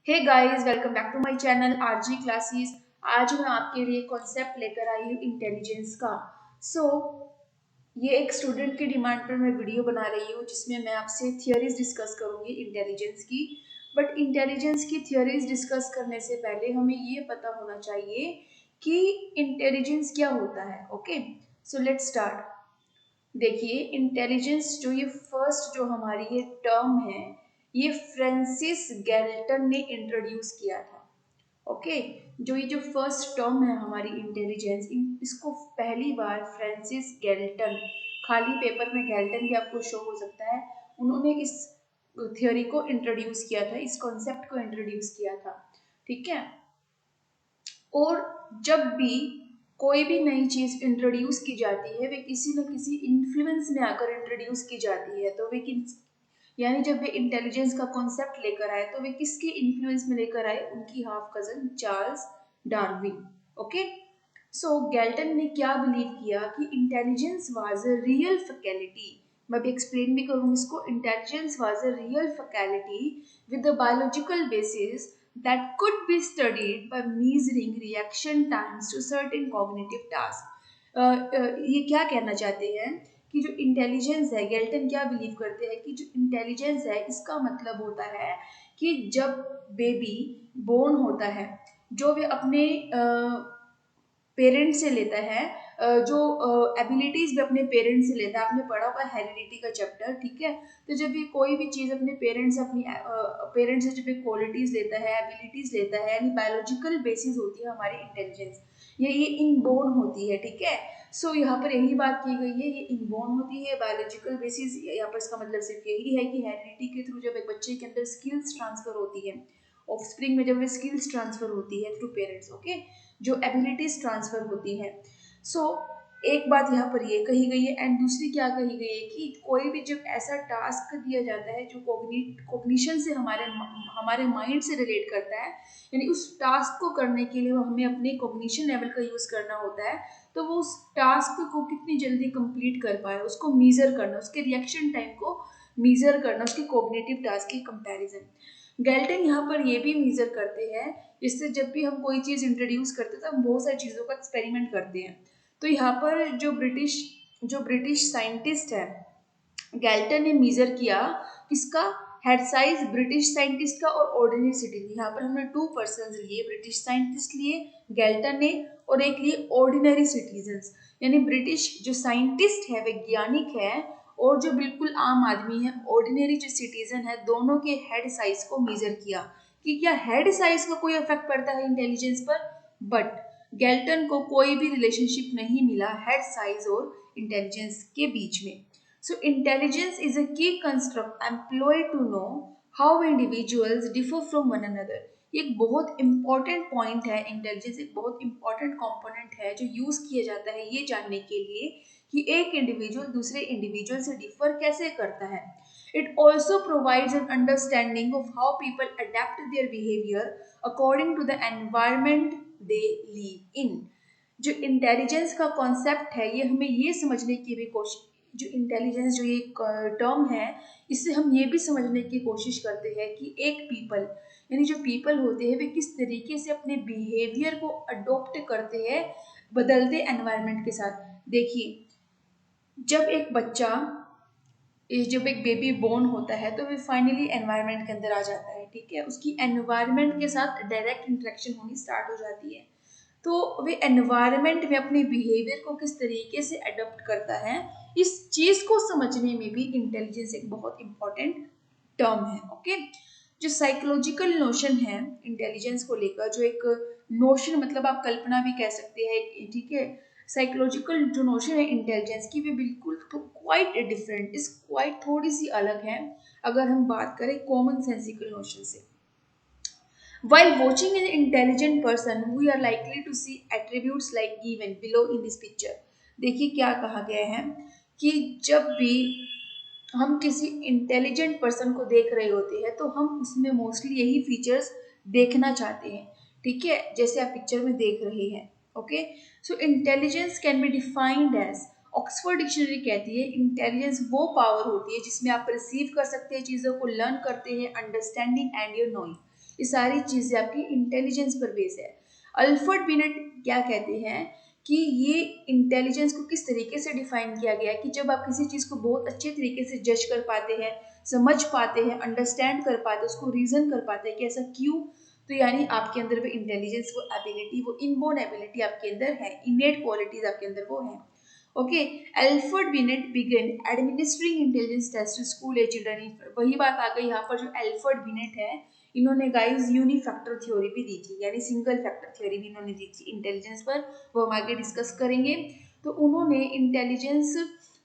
Hey guys, welcome back to my channel RG classes. आज मैं आपके लिए कॉन्सेप्ट लेकर आई हूँ इंटेलिजेंस का। सो ये एक स्टूडेंट की डिमांड पर मैं वीडियो बना रही हूँ जिसमें मैं आपसे थियोरीज डिस्कस करूंगी इंटेलिजेंस की। बट इंटेलिजेंस की थियोरीज डिस्कस करने से पहले हमें ये पता होना चाहिए कि इंटेलिजेंस क्या होता है। Okay, so let's start. देखिए, इंटेलिजेंस जो ये फर्स्ट जो हमारी ये टर्म है, ये फ्रांसिस गैल्टन ने इंट्रोड्यूस किया था। ओके, जो फर्स्ट टर्म है हमारी इंटेलिजेंस, इसको पहली बार फ्रांसिस गैल्टन, खाली पेपर में गैल्टन भी आपको शो हो सकता है, उन्होंने इस थ्योरी को इंट्रोड्यूस किया था, इस कॉन्सेप्ट को इंट्रोड्यूस किया था। ठीक है। और जब भी कोई भी नई चीज इंट्रोड्यूस की जाती है, वे किसी न किसी इन्फ्लुएंस में आकर इंट्रोड्यूस की जाती है। तो वे किस, यानी जब वे इंटेलिजेंस का कॉन्सेप्ट लेकर आए तो वे किसके इन्फ्लुएंस में लेकर आए? उनकी half cousin Charles Darwin. Okay, so Galton ने क्या बिलीव किया कि intelligence was a real faculty. मैं भी एक्सप्लेन भी करूंगी इसको। Intelligence was a real faculty with the biological basis that could be studied by measuring reaction times to certain cognitive tasks. ये क्या कहना चाहते हैं कि जो इंटेलिजेंस है, गेल्टन क्या बिलीव करते हैं कि जो इंटेलिजेंस है इसका मतलब होता है कि जब बेबी बोर्न होता है, जो वे अपने पेरेंट्स से लेता है, जो एबिलिटीज भी अपने पेरेंट्स से लेता है। आपने पढ़ा होगा हेरिडिटी का चैप्टर, ठीक है। तो जब ये कोई भी चीज अपने पेरेंट्स से, अपनी पेरेंट्स से जब ये क्वालिटीज लेता है, एबिलिटीज लेता है, यानी बायोलॉजिकल बेसिस होती है हमारी इंटेलिजेंस, ये इनबोर्न होती है। ठीक है। सो यहाँ पर यही बात की गई है, ये इनबोर्न होती है, बायोलॉजिकल बेसिस। यहाँ पर इसका मतलब सिर्फ यही है कि हेरिडिटी के थ्रू जब एक बच्चे के अंदर स्किल्स ट्रांसफर होती है, ऑफस्प्रिंग में जब स्किल्स ट्रांसफर होती है थ्रू पेरेंट्स, ओके, जो एबिलिटीज ट्रांसफर होती है। सो एक बात यहाँ पर ये कही गई है, एंड दूसरी क्या कही गई है कि कोई भी जब ऐसा टास्क दिया जाता है जो कोग्निशन से हमारे माइंड से रिलेट करता है, यानी उस टास्क को करने के लिए वो हमें अपने कोग्निशन लेवल का यूज करना होता है, तो वो उस टास्क को कितनी जल्दी कंप्लीट कर पाए उसको मीजर करना, उसके रिएक्शन टाइम को मीजर करना, उसके कोग्निटिव टास्क की कंपैरिजन। गैल्टन यहाँ पर ये भी मेजर करते हैं, जिससे जब भी हम कोई चीज़ इंट्रोड्यूस करते हैं तो हम बहुत सारी चीज़ों का एक्सपेरिमेंट करते हैं। तो यहाँ पर जो ब्रिटिश साइंटिस्ट है, गैल्टन ने मेजर किया किसका? हेड साइज ब्रिटिश साइंटिस्ट का और ऑर्डिनरी सिटीजन। यहाँ पर हमने टू पर्सन लिए, ब्रिटिश साइंटिस्ट लिए गैल्टन ने, और एक लिए ऑर्डिनरी सिटीजन, यानी ब्रिटिश जो साइंटिस्ट है, वैज्ञानिक है, और जो बिल्कुल आम आदमी है, ऑर्डिनरी जो सिटीजन है, दोनों के हेड साइज को मेजर किया कि क्या हेड साइज का कोई इफेक्ट पड़ता है इंटेलिजेंस पर। बट गैल्टन को कोई भी रिलेशनशिप नहीं मिला हेड साइज और इंटेलिजेंस के बीच में। So intelligence is a key construct employed to know how individuals differ from one another. ये एक बहुत इंपॉर्टेंट पॉइंट है। इंटेलिजेंस एक बहुत इंपॉर्टेंट कंपोनेंट है जो यूज किया जाता है ये जानने के लिए कि एक इंडिविजुअल दूसरे इंडिविजुअल से डिफर कैसे करता है। It also provides an understanding of how people adapt their behavior according to the environment they live in. जो इंटेलिजेंस का कॉन्सेप्ट है, ये हमें ये समझने की भी कोशिश, जो इंटेलिजेंस जो ये टर्म है, इससे हम ये भी समझने की कोशिश करते हैं कि एक पीपल, यानी जो पीपल होते हैं, वे किस तरीके से अपने बिहेवियर को अडोप्ट करते हैं बदलते एनवायरनमेंट के साथ। देखिए, जब एक बच्चा, जब एक बेबी बोर्न होता है तो वे फाइनली एनवायरनमेंट के अंदर आ जाता है। ठीक है, उसकी एनवायरनमेंट के साथ डायरेक्ट इंटरेक्शन होनी स्टार्ट हो जाती है। तो वे एनवायरनमेंट में अपने बिहेवियर को किस तरीके से अडॉप्ट करता है, इस चीज को समझने में भी इंटेलिजेंस एक बहुत इंपॉर्टेंट टर्म है। ओके, जो साइकोलॉजिकल नोशन है इंटेलिजेंस को लेकर, जो एक नोशन, मतलब आप कल्पना भी कह सकते हैं, ठीक है, साइकोलॉजिकल जो नोशन है इंटेलिजेंस की, वे बिल्कुल क्वाइट डिफरेंट, इस क्वाइट थोड़ी सी अलग है अगर हम बात करें कॉमन सेंसिकल नोशन से। While watching an intelligent person, we are likely to see attributes like given below in this picture. देखिए क्या कहा गया है कि जब भी हम किसी इंटेलिजेंट पर्सन को देख रहे होते हैं तो हम उसमें मोस्टली यही फीचर्स देखना चाहते हैं। ठीक है, जैसे आप पिक्चर में देख रहे हैं। Okay, so intelligence can be defined as, Oxford dictionary कहती है, इंटेलिजेंस वो पावर होती है जिसमें आप रिसीव कर सकते हैं चीज़ों को, लर्न करते हैं, अंडरस्टैंडिंग एंड योर नोइंग। ये सारी चीजें आपकी इंटेलिजेंस पर बेस है। अल्फ्रेड बिनेट क्या कहते हैं कि ये इंटेलिजेंस को किस तरीके से डिफाइन किया गया है कि जब आप किसी चीज को बहुत अच्छे तरीके से जज कर पाते हैं, समझ पाते हैं, अंडरस्टैंड कर पाते हैं, उसको रीजन कर पाते हैं कि ऐसा क्यों, तो यानी आपके अंदर वो इंटेलिजेंस, वो एबिलिटी, वो इनबोर्न एबिलिटी आपके अंदर है, इनेट क्वालिटीज आपके अंदर वो है। Okay, Alfred Binet began administering intelligence test school as children. वही बात आ गई यहाँ पर, जो एल्फ्रेड बिनेट है इन्होंने गाइस यूनिफैक्टर थ्योरी भी दी थी, यानी सिंगल फैक्टर थ्योरी भी इन्होंने दी थी इंटेलिजेंस पर, वो हम आगे डिस्कस करेंगे। तो उन्होंने इंटेलिजेंस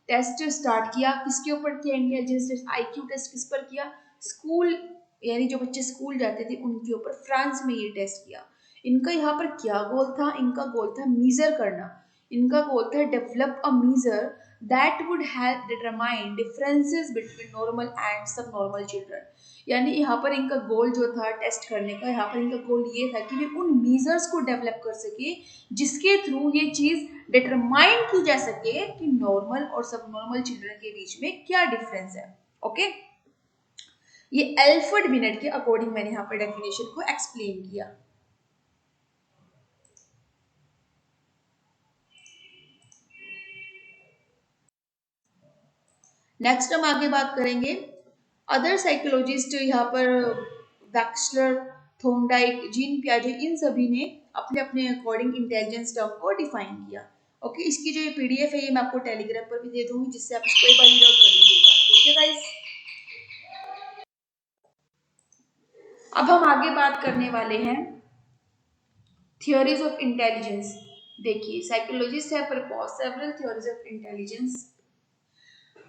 टेस्ट स्टार्ट किया, किसके ऊपर किया इंटेलिजेंस टेस्ट, आईक्यू टेस्ट किस पर किया, स्कूल, यानी जो बच्चे स्कूल जाते थे उनके ऊपर, फ्रांस में ये टेस्ट किया। इनका यहाँ पर क्या गोल था, इनका गोल था मीजर करना, इनका गोल था develop a measure that would have determine differences between normal and subnormal children. यानी यहाँ पर इनका गोल जो था टेस्ट करने का, यहाँ पर इनका गोल ये था कि वे उन मीजर्स को डेवलप कर सके जिसके थ्रू ये चीज डिटरमाइन की जा सके कि नॉर्मल और सब नॉर्मल चिल्ड्रन के बीच में क्या डिफरेंस है। ओके, ये एल्फ्रेड बिनेट के अकॉर्डिंग मैंने यहाँ पर डेफिनेशन को एक्सप्लेन किया। नेक्स्ट हम आगे बात करेंगे अदर साइकोलॉजिस्ट, यहाँ पर वैक्सलर, थोर्नडाइक, जीन पियाजे, इन सभी ने अपने अपने अकॉर्डिंग इंटेलिजेंस टर्म को डिफाइन किया। ओके, इसकी जो ये पीडीएफ है ये मैं आपको टेलीग्राम पर भी दे दूंगी, जिससे आप इसको एक बार रीड आउट कर लीजिएगा। ठीक है गाइस, अब हम आगे बात करने वाले हैं थियोरीज ऑफ इंटेलिजेंस। देखिए, साइकोलॉजिस्ट है propose several theories of intelligence.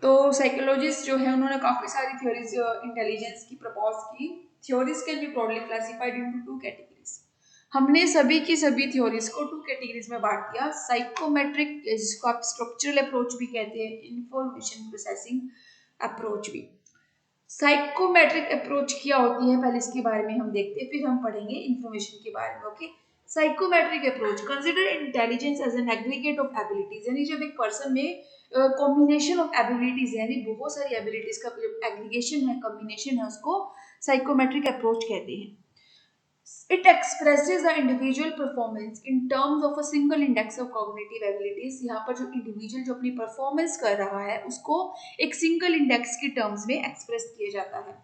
तो साइकोलॉजिस्ट जो है उन्होंने काफी सारी थ्योरीज इंटेलिजेंस की प्रपोज की। Theories can be broadly classified into two categories. हमने सभी की सभी थ्योरीज को टू कैटेगरीज में बांट दिया। साइकोमेट्रिक, जिसको आप स्ट्रक्चरल अप्रोच भी कहते हैं, इंफॉर्मेशन प्रोसेसिंग अप्रोच भी। साइकोमेट्रिक अप्रोच क्या होती है पहले इसके बारे में हम देखते हैं, फिर हम पढ़ेंगे इंफॉर्मेशन के बारे में। Okay, psychometric approach consider intelligence as an aggregate of abilities, यानी जब एक पर्सन में कॉम्बिनेशन ऑफ एबिलिटीज, यानी बहुत सारी एबिलिटीज का जो एग्रीगेशन है, कॉम्बिनेशन है, उसको साइकोमेट्रिक अप्रोच कहते हैं। It expresses the individual performance in terms of a single index of cognitive abilities। यहाँ पर जो इंडिविजुअल जो अपनी परफॉर्मेंस कर रहा है उसको एक सिंगल इंडेक्स की टर्म्स में एक्सप्रेस किया जाता है।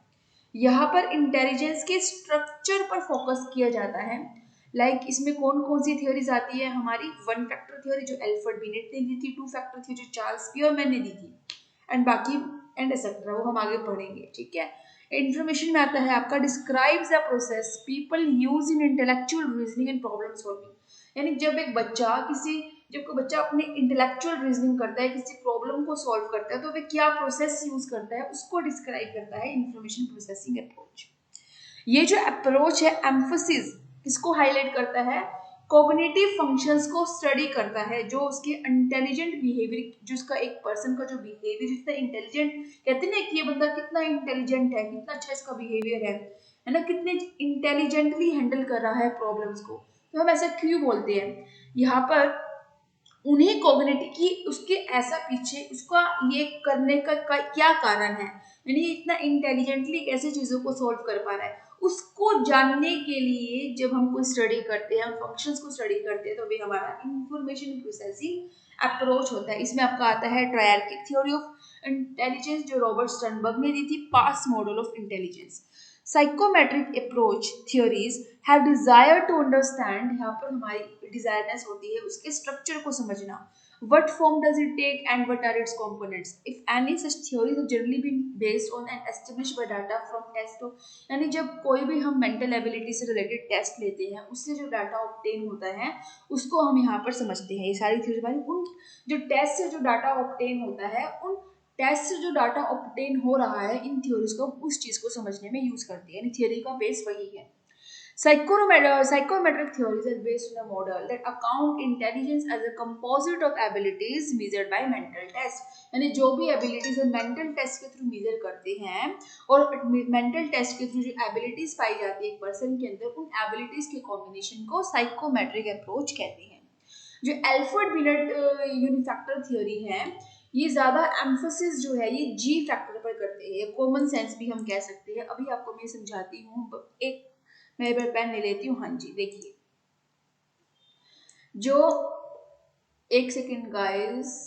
यहाँ पर इंटेलिजेंस के स्ट्रक्चर पर फोकस किया जाता है। इसमें कौन कौन सी थ्योरीज आती है हमारी, वन फैक्टर थ्योरी जो एल्फ्रेड बिनेट ने दी थी, टू फैक्टर थ्योरी जो चार्ल्स पियरमैन ने दी थी, एंड बाकी एंड एक्सेट्रा, वो हम आगे पढ़ेंगे। ठीक है, इंफॉर्मेशन में आता है आपका describes the process people use in intellectual reasoning and problem solving. यानी जब एक बच्चा जब कोई बच्चा अपने इंटेलेक्चुअल रीजनिंग करता है, किसी प्रॉब्लम को सॉल्व करता है, तो वह क्या प्रोसेस यूज करता है उसको डिस्क्राइब करता है इंफॉर्मेशन प्रोसेसिंग अप्रोच। ये जो अप्रोच है एम्फोसिस किसको हाईलाइट करता है, कॉग्निटिव फंक्शंस को स्टडी करता है, जो उसके इंटेलिजेंट बिहेवियर, जो उसका एक पर्सन का जो बिहेवियर जितना इंटेलिजेंट, कहते हैं ना कि ये बंदा कितना इंटेलिजेंट है, कितना अच्छा इसका बिहेवियर है ना, कितने इंटेलिजेंटली हैंडल कर रहा है प्रॉब्लम्स को, तो हम ऐसा क्यों बोलते हैं। यहाँ पर उन्हें कॉग्निटिव की उसके ऐसा पीछे उसका ये करने का क्या कारण है, यानी ये इतना इंटेलिजेंटली कैसे चीजों को सॉल्व कर पा रहा है, उसको जानने के लिए जब हम कोई स्टडी करते हैं, हम फंक्शंस को स्टडी करते हैं, तो वे हमारा इंफॉर्मेशन प्रोसेसिंग अप्रोच होता है। इसमें आपका आता है ट्रायर्किक थ्योरी ऑफ इंटेलिजेंस जो रॉबर्ट स्टर्नबर्ग ने दी थी, PASS model of intelligence. Psychometric approach theories have desire to understand, यहाँ पर हमारी डिजायरनेस होती है उसके स्ट्रक्चर को समझना, what form does it take and what are its components, if any such theories have generally been based on and established by data from test। यानी जब कोई भी हम मेंटल एबिलिटी से रिलेटेड टेस्ट लेते हैं, उससे जो डाटा ऑब्टेन होता है उसको हम यहाँ पर समझते हैं। ये सारी थ्योरी वाली उन जो टेस्ट से जो डाटा ऑब्टेन होता है, उन टेस्ट से जो डाटा ऑब्टेन हो रहा है, इन थ्योरीज को उस चीज को समझने में यूज करती है, यानी थ्योरी का बेस वही है। Psychometric theories are based on a model that account intelligence as a composite of abilities measured by mental test। यानी जो भी abilities है mental test के थ्रू measure करते हैं, और mental test के थ्रू जो abilities पाई जाती है एक पर्सन के अंदर, उन abilities के combination को psychometric approach कहते हैं। जो एल्फ्रेड बिनेट यूनिफैक्टर थ्योरी है, ये ज्यादा एम्फोसिस जो है ये जी फैक्टर पर करते हैं, कॉमन सेंस भी हम कह सकते हैं। अभी आपको मैं समझाती हूँ, एक मैं एक बार पेन ले लेती हूँ। हाँ जी, देखिए जो, एक सेकेंड गाइस,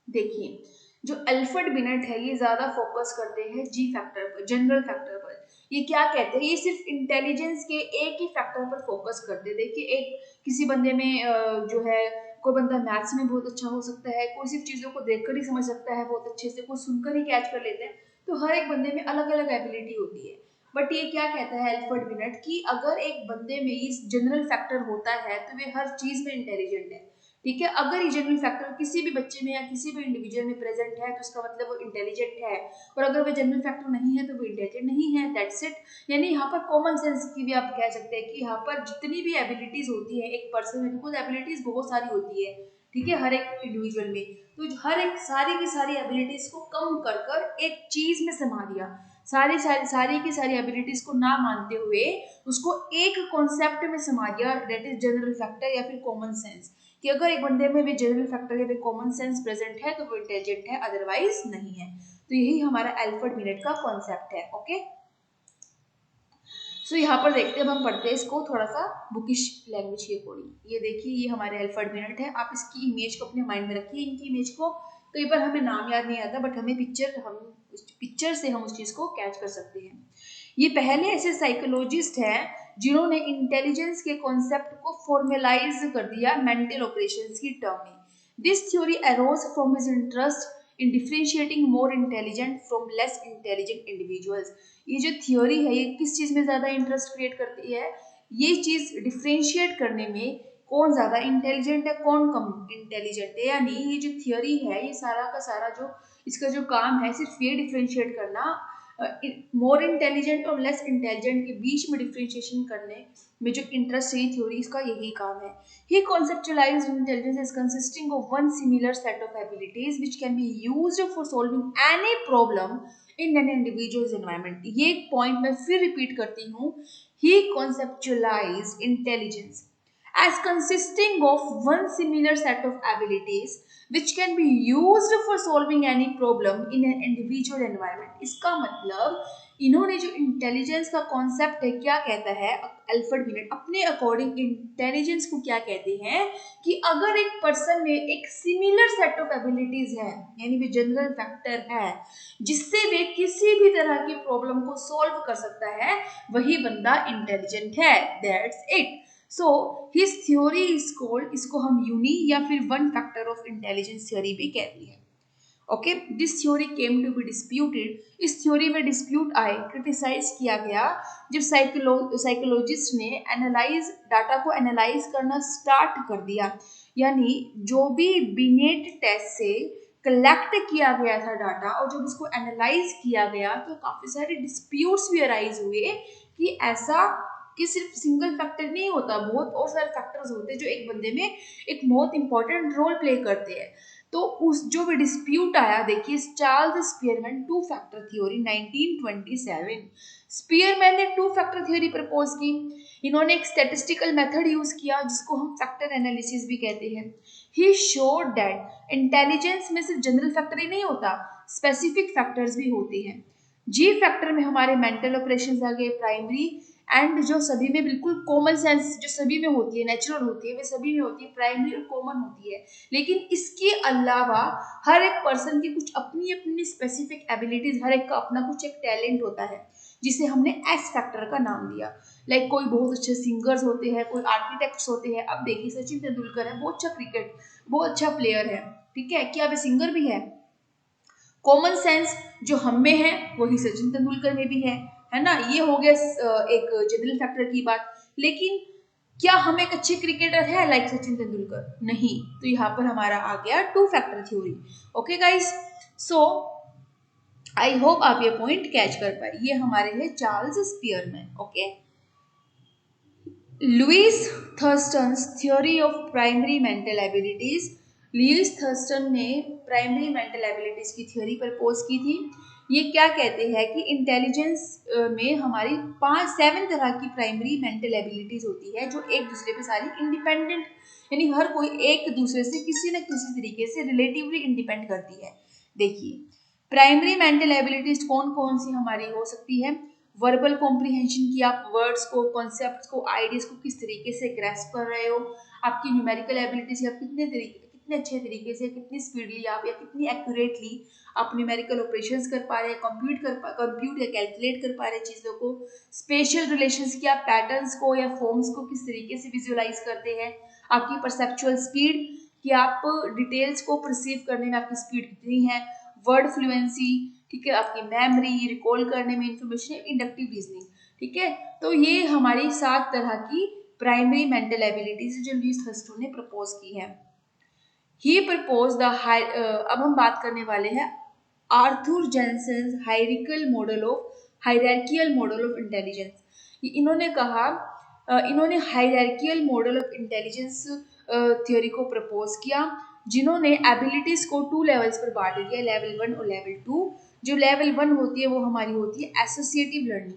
देखिए जो अल्फ्रेड बिनेट है ये ज्यादा फोकस करते हैं जी फैक्टर पर, जनरल फैक्टर पर। ये क्या कहते हैं, ये सिर्फ इंटेलिजेंस के एक ही फैक्टर पर फोकस करते हैं। देखिए एक किसी बंदे में जो है, कोई बंदा मैथ्स में बहुत अच्छा हो सकता है, कोई सिर्फ चीजों को देखकर ही समझ सकता है बहुत अच्छे से, कोई सुनकर ही कैच कर लेते हैं। तो हर एक बंदे में अलग अलग एबिलिटी होती है। बट ये क्या कहता है अल्फ्रेड बिनेट कि अगर एक बंदे में ये जनरल फैक्टर होता है तो वे हर चीज में इंटेलिजेंट है। ठीक है, अगर ये जनरल फैक्टर किसी भी बच्चे में या किसी भी इंडिविजुअल में प्रेजेंट है तो उसका मतलब वो इंटेलिजेंट है, और अगर वो जनरल फैक्टर नहीं है तो वो इंटेलिजेंट नहीं है, दैट्स इट। यानी यहाँ पर कॉमन सेंस की भी आप कह सकते हैं कि यहाँ पर जितनी भी एबिलिटीज होती है एक पर्सन में, बिकॉज एबिलिटीज बहुत सारी होती है, ठीक है, हर एक इंडिविजुअल में, तो हर एक सारी की सारी एबिलिटीज को कम कर कर एक चीज में समा दिया, सारी की सारी एबिलिटीज को ना मानते हुए उसको एक कॉन्सेप्ट में समा दिया, दैट इज जनरल फैक्टर या फिर कॉमन सेंस। कि अगर एक बंदे में भी जनरल फैक्टर या फिर कॉमन सेंस प्रेजेंट है तो वो इंटेलिजेंट है, अदरवाइज नहीं है। तो यही हमारा अल्फ्रेड बिनेट का कॉन्सेप्ट है। ओके, सो यहाँ पर देखते हैं, अब हम पढ़ते हैं इसको थोड़ा सा बुकिश लैंग्वेज के अकॉर्डिंग। ये देखिए ये हमारे अल्फ्रेड बिनेट है, आप इसकी इमेज को अपने माइंड में रखिए। इनकी इमेज को कई बार हमें नाम याद नहीं आता, बट हमें पिक्चर से हम उस चीज को कैच कर सकते हैं। ये पहले ऐसे साइकोलॉजिस्ट हैं जिन्होंने इंटेलिजेंस के कॉन्सेप्ट को फॉर्मलाइज कर दिया मेंटल ऑपरेशंस की टर्म में। This theory arrows from his interest in differentiating more intelligent from less intelligent individuals. ये जो थ्योरी है ये किस चीज में ज्यादा इंटरेस्ट क्रिएट करती है, ये चीज डिफरेंशिएट करने में, कौन ज्यादा इंटेलिजेंट है कौन कम इंटेलिजेंट है। यानी ये जो थ्योरी है ये सारा का सारा जो इसका जो काम है सिर्फ ये डिफरेंशिएट करना, मोर इंटेलिजेंट और लेस इंटेलिजेंट के बीच में डिफरेंशिएशन करने में जो इंटरेस्ट है थ्योरी इसका यही काम है। He conceptualized intelligence as consisting of one similar set of abilities which can be used for solving any problem in an individual's environment। ये एक पॉइंट मैं फिर रिपीट करती हूँ, he conceptualized intelligence as consisting of one similar set of abilities which can be used for solving any problem in an individual environment। इसका मतलब इन्होंने जो इंटेलिजेंस का कॉन्सेप्ट है क्या कहता है, अल्फ्रेड बिनेट अपने अकॉर्डिंग इंटेलिजेंस को क्या कहते हैं कि अगर एक पर्सन में एक सिमिलर सेट ऑफ एबिलिटीज है, यानी वे जनरल फैक्टर है जिससे वे किसी भी तरह की प्रॉब्लम को सॉल्व कर सकता है, वही बंदा इंटेलिजेंट है, that's it. So his theory is called, इसको हम यूनी या फिर one factor of intelligence theory भी कहते हैं। Okay, this theory came to be disputed. इस थ्योरी में डिस्प्यूट आए, क्रिटिसाइज किया गया जब साइकोलॉजिस्ट ने एनालाइज डाटा को एनालाइज करना स्टार्ट कर दिया। यानी जो भी बिनेट टेस्ट से कलेक्ट किया गया था डाटा और जब उसको एनालाइज किया गया तो काफी सारे डिस्प्यूट्स भी अराइज हुए कि ऐसा कि सिर्फ सिंगल फैक्टर नहीं होता, बहुत और सारे फैक्टर्स होते हैं जो एक बंदे में एक बहुत इंपॉर्टेंट रोल प्ले करते हैं। तो उस जो भी डिस्प्यूट आया, देखिए Charles Spearman to factor theory 1927। Spearman ने टू फैक्टर थ्योरी प्रपोज की। इन्होंने एक स्टैटिस्टिकल मेथड यूज किया जिसको हम फैक्टर एनालिसिस भी कहते हैं। ही शोड दैट इंटेलिजेंस में सिर्फ जनरल फैक्टर ही नहीं होता, स्पेसिफिक फैक्टर्स भी होते हैं। जी फैक्टर में हमारे मेंटल ऑपरेशंस आ गए प्राइमरी, एंड जो सभी में बिल्कुल कॉमन सेंस जो सभी में होती है, नेचुरल होती है, वे सभी में होती है, प्राइमरी और कॉमन होती है। लेकिन इसके अलावा हर एक पर्सन की कुछ अपनी अपनी स्पेसिफिक एबिलिटीज, हर एक का अपना कुछ एक टैलेंट होता है जिसे हमने एस फैक्टर का नाम दिया। लाइक कोई बहुत अच्छे सिंगर्स होते हैं, कोई आर्किटेक्ट्स होते हैं। अब देखिए सचिन तेंदुलकर है, बहुत अच्छा क्रिकेट, बहुत अच्छा प्लेयर है, ठीक है, क्या वे सिंगर भी है? कॉमन सेंस जो हम में है वही सचिन तेंदुलकर में भी है ना। ये हो गया एक जनरल फैक्टर की बात। लेकिन क्या हम एक अच्छे क्रिकेटर है लाइक सचिन तेंदुलकर? नहीं। तो यहाँ पर हमारा आ गया two factor theory. Okay guys, so I hope आप ये पॉइंट कैच कर पाए। ये हमारे हैं Charles Spearman. Okay, Louis Thurstone's theory of primary mental abilities लीज थर्स्टन ने प्राइमरी मेंटल एबिलिटीज की थ्योरी प्रपोज की थी। ये क्या कहते हैं कि इंटेलिजेंस में हमारी 7 तरह की प्राइमरी मेंटल एबिलिटीज होती है जो एक दूसरे पे सारी इंडिपेंडेंट, यानी हर कोई एक दूसरे से किसी न किसी तरीके से रिलेटिवली इंडिपेंड करती है। देखिए प्राइमरी मेंटल एबिलिटीज कौन कौन सी हमारी हो सकती है। वर्बल कॉम्प्रिहेंशन की, आप वर्ड्स को, कॉन्सेप्ट्स को, आइडियाज को किस तरीके से ग्रैस्प कर रहे हो। आपकी न्यूमेरिकल एबिलिटीज, आप कितने अच्छे तरीके से, कितनी स्पीडली आप या कितनी एक्यूरेटली आप न्यूमेरिकल ऑपरेशंस कर पा रहे हैं, कंप्यूट या कैलकुलेट कर पा रहे हैं चीज़ों को। स्पेशल रिलेशंस की, आप पैटर्न्स को या फॉर्म्स को किस तरीके से विजुअलाइज करते हैं। आपकी परसेप्चुअल स्पीड कि आप डिटेल्स को परसीव करने में आपकी स्पीड कितनी है। वर्ड फ्लुएंसी, ठीक है, आपकी मेमोरी, रिकॉल करने में इंफॉर्मेशन, इंडक्टिव रीजनिंग, ठीक है। तो ये हमारी 7 तरह की प्राइमरी मेंटल एबिलिटीज जो लीज थर्स्टन ने प्रपोज की है। ही प्रपोज द अब हम बात करने वाले हैं Arthur Jensen hierarchical model of intelligence. इन्होंने कहा, इन्होंने hierarchical model of intelligence theory को प्रपोज किया, जिन्होंने एबिलिटीज को 2 लेवल्स पर बांट दिया, लेवल 1 और लेवल 2। जो लेवल 1 होती है वो हमारी होती है associative learning,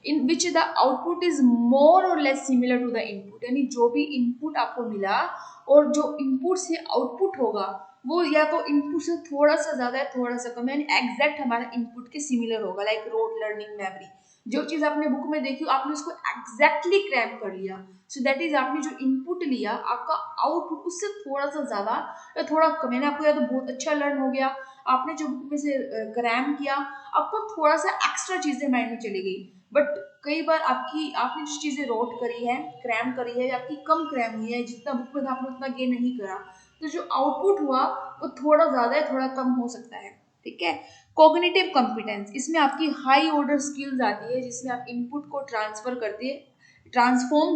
in which the output is more or less similar to the input, यानी जो भी इनपुट आपको मिला और जो इनपुट से आउटपुट होगा वो या तो इनपुट से थोड़ा सा ज्यादा है थोड़ा सा कम है, यानी एग्जैक्ट हमारा इनपुट के सिमिलर होगा। लाइक रोड लर्निंग, मेमोरी, जो चीज आपने बुक में देखी आपने उसको एग्जैक्टली क्रैम कर लिया। सो दैट इज आपने जो इनपुट लिया आपका आउटपुट उससे थोड़ा सा ज्यादा या थोड़ा कम, यानी आपको या तो बहुत अच्छा लर्न हो गया, आपने जो बुक में से क्रैम किया आपको थोड़ा सा एक्स्ट्रा चीजें माइंड में चली गई। बट कई बार आपने जो चीजें रोट करी है, क्रैम करी है, आपकी कम क्रैम हुई है, जितना बुक में था आपने उतना गेन नहीं करा, तो जो आउटपुट हुआ वो थोड़ा ज्यादा है थोड़ा कम हो सकता है, ठीक है। कॉग्निटिव कॉम्पिटेंस, इसमें आपकी हाई ऑर्डर स्किल्स आती है जिसमें आप इनपुट को ट्रांसफॉर्म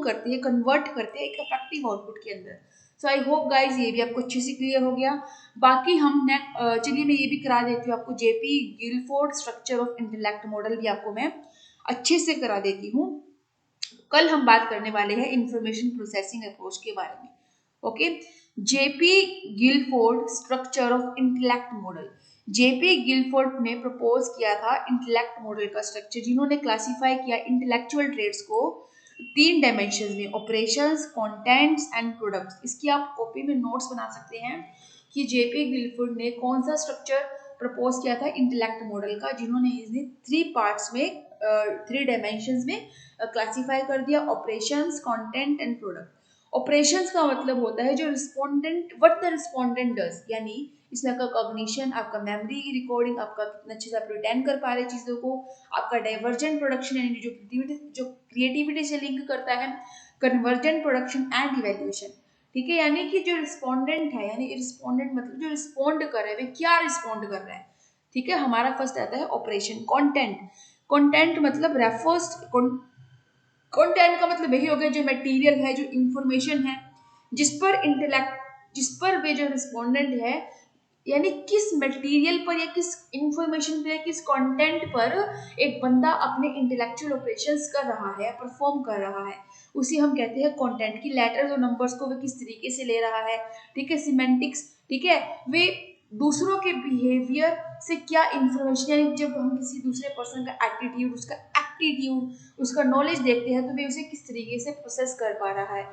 करते हैं, कन्वर्ट करते हैं एक इफेक्टिव आउटपुट के अंदर। सो आई होप गाइज ये भी आपको अच्छे से क्लियर हो गया। बाकी हम चलिए मैं ये भी करा देती हूँ आपको, JP Guilford structure of intellect model भी आपको मैं अच्छे से करा देती हूँ। कल हम बात करने वाले हैं इंफॉर्मेशन प्रोसेसिंग अप्रोच के बारे में। Okay, JP Guilford structure of intellect model, JP Guilford ने प्रपोज किया था इंटेलेक्ट मॉडल का स्ट्रक्चर, जिन्होंने क्लासिफाई किया इंटेलेक्चुअल ट्रेड्स को 3 डायमेंशन में, ऑपरेशंस, कंटेंट्स एंड प्रोडक्ट्स। इसकी आप कॉपी में नोट्स बना सकते हैं कि जेपी गिलफोर्ड ने कौन सा स्ट्रक्चर प्रपोज किया था इंटेलेक्ट मॉडल का, जिन्होंने इसे 3 पार्ट्स में, 3 डायमेंशंस में क्लासिफाई कर दिया, operations, content and product. Operations का मतलब होता है जो respondent, what the respondent does, यानी इसमें आपका कॉग्निशन, आपका मेमोरी रिकॉर्डिंग, आपका कितना अच्छे से आप रिटेन कर पा रहे चीजों को, आपका डाइवर्जेंट प्रोडक्शन यानी जो क्रिएटिविटी से लिंक करता है, कन्वर्जेंट प्रोडक्शन एंड इवैल्यूएशन, ठीक है। यानी कि जो रिस्पोंडेंट है, यानी रिस्पोंडेंट मतलब जो रिस्पोंड कर रहे हैं, क्या रिस्पोंड कर रहा है, ठीक है। हमारा फर्स्ट आता है ऑपरेशन। कंटेंट, कंटेंट मतलब रेफर्स, कंटेंट का मतलब यही हो गया जो मटेरियल है, जो इंफॉर्मेशन है, जिस पर वे जो रिस्पोंडेंट है, यानी किस मटेरियल पर या किस इंफॉर्मेशन पर या किस कंटेंट पर एक बंदा अपने इंटेलेक्चुअल ऑपरेशंस कर रहा है, परफॉर्म कर रहा है, उसी हम कहते हैं कंटेंट। की लेटर्स और नंबर्स को वे किस तरीके से ले रहा है, ठीक है। सिमेंटिक्स, ठीक है, वे दूसरों के बिहेवियर से क्या इंफॉर्मेशन, यानी जब हम किसी दूसरे पर्सन का एटीट्यूड, उसका एप्टीट्यूड, उसका नॉलेज देखते हैं तो वे उसे किस तरीके से प्रोसेस कर पा रहा है।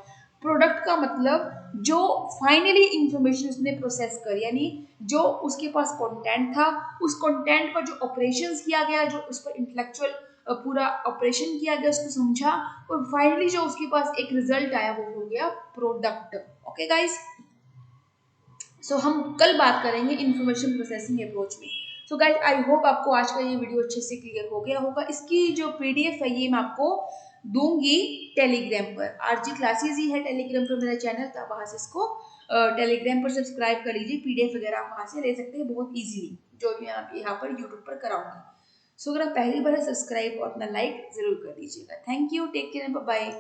प्रोडक्ट का मतलब जो फाइनली इंफॉर्मेशन उसने प्रोसेस कर, यानी जो उसके पास कंटेंट था, उस कंटेंट पर जो ऑपरेशंस किया गया, जो उस पर इंटेलेक्चुअल पूरा ऑपरेशन किया गया, उसको समझा, और फाइनली जो उसके पास एक रिजल्ट आया वो हो गया प्रोडक्ट। ओके गाइस, सो हम कल बात करेंगे इंफॉर्मेशन प्रोसेसिंग अप्रोच में। सो गाइस आई होप आपको आज का ये वीडियो अच्छे से क्लियर हो गया होगा। इसकी जो पीडीएफ है ये मैं आपको दूंगी टेलीग्राम पर, आरजी क्लासेस ही है टेलीग्राम पर मेरा चैनल, तो आप वहाँ से इसको टेलीग्राम पर सब्सक्राइब कर लीजिए। पीडीएफ वगैरह आप वहाँ से ले सकते हैं बहुत ईजिली, जो भी मैं यहाँ पर यूट्यूब पर कराऊंगी। सो अगर आप पहली बार सब्सक्राइब और अपना लाइक जरूर कर दीजिएगा। Thank you, take care, bye bye.